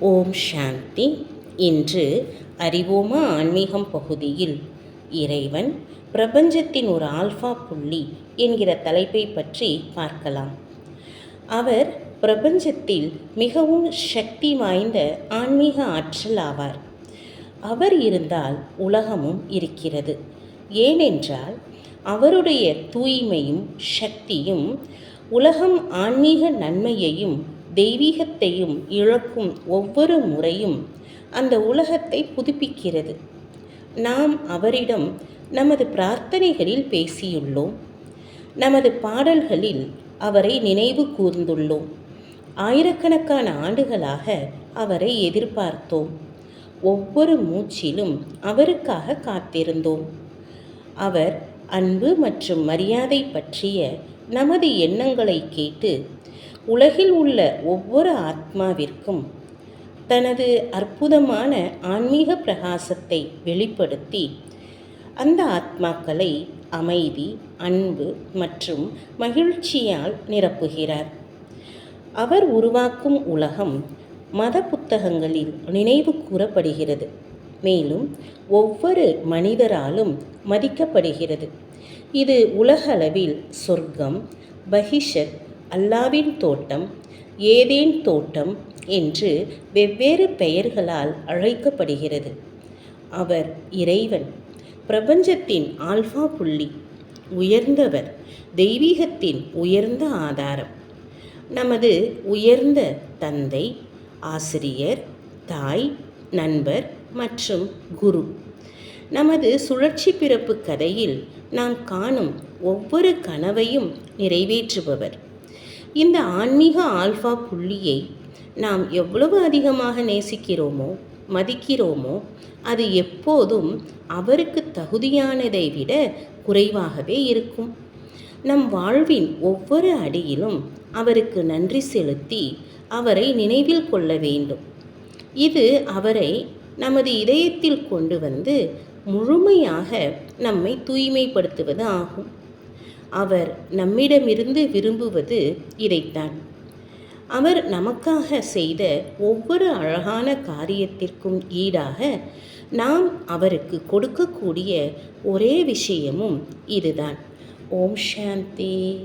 ஓம் சாந்தி. இன்று அறிவோமா ஆன்மீகம் பகுதியில் இறைவன் பிரபஞ்சத்தின் ஒரு ஆல்ஃபா புள்ளி என்கிற தலைப்பை பற்றி பார்க்கலாம். அவர் பிரபஞ்சத்தில் மிகவும் சக்தி வாய்ந்த ஆன்மீக ஆற்றல் ஆவார். அவர் இருந்தால் உலகமும் இருக்கிறது. ஏனென்றால் அவருடைய தூய்மையும் சக்தியும் உலகம் ஆன்மீக நன்மையையும் தெய்வீகத்தையும் இழக்கும் ஒவ்வொரு முறையும் அந்த உலகத்தை புதுப்பிக்கிறது. நாம் அவரிடம் நமது பிரார்த்தனைகளில் பேசியுள்ளோம். நமது பாடல்களில் அவரை நினைவு கூர்ந்துள்ளோம். ஆயிரக்கணக்கான ஆண்டுகளாக அவரை எதிர்பார்த்தோம். ஒவ்வொரு மூச்சிலும் அவருக்காக காத்திருந்தோம். அவர் அன்பு மற்றும் மரியாதை பற்றிய நமது எண்ணங்களை கேட்டு உலகில் உள்ள ஒவ்வொரு ஆத்மாவிற்கும் தனது அற்புதமான ஆன்மீக பிரகாசத்தை வெளிப்படுத்தி அந்த ஆத்மாக்களை அமைதி, அன்பு மற்றும் மகிழ்ச்சியால் நிரப்புகிறார். அவர் உருவாக்கும் உலகம் மத புத்தகங்களில் நினைவு கூறப்படுகிறது. மேலும் ஒவ்வொரு மனிதராலும் மதிக்கப்படுகிறது. இது உலகளவில் சொர்க்கம், பஹிஷத், அல்லாவின் தோட்டம், ஏதேன் தோட்டம் என்று வெவ்வேறு பெயர்களால் அழைக்கப்படுகிறது. அவர் இறைவன், பிரபஞ்சத்தின் ஆல்ஃபா புள்ளி, உயர்ந்தவர், தெய்வீகத்தின் உயர்ந்த ஆதாரம், நமது உயர்ந்த தந்தை, ஆசிரியர், தாய், நண்பர் மற்றும் குரு. நமது சுழற்சி பிறப்பு கதையில் நாம் காணும் ஒவ்வொரு கனவையும் நிறைவேற்றுபவர். இந்த ஆன்மீக ஆல்ஃபா புள்ளியை நாம் எவ்வளவு அதிகமாக நேசிக்கிறோமோ, மதிக்கிறோமோ, அது எப்போதும் அவருக்கு தகுதியானதை விட குறைவாகவே இருக்கும். நம் வாழ்வின் ஒவ்வொரு அடியிலும் அவருக்கு நன்றி செலுத்தி அவரை நினைவில் கொள்ள வேண்டும். இது அவரை நமது இதயத்தில் கொண்டு வந்து முழுமையாக நம்மை தூய்மைப்படுத்துவது ஆகும். அவர் நம்மிடமிருந்து விரும்புவது இதைத்தான். அவர் நமக்காக செய்த ஒவ்வொரு அழகான காரியத்திற்கும் ஈடாக நாம் அவருக்கு கொடுக்கக்கூடிய ஒரே விஷயமும் இதுதான். ஓம் சாந்தி.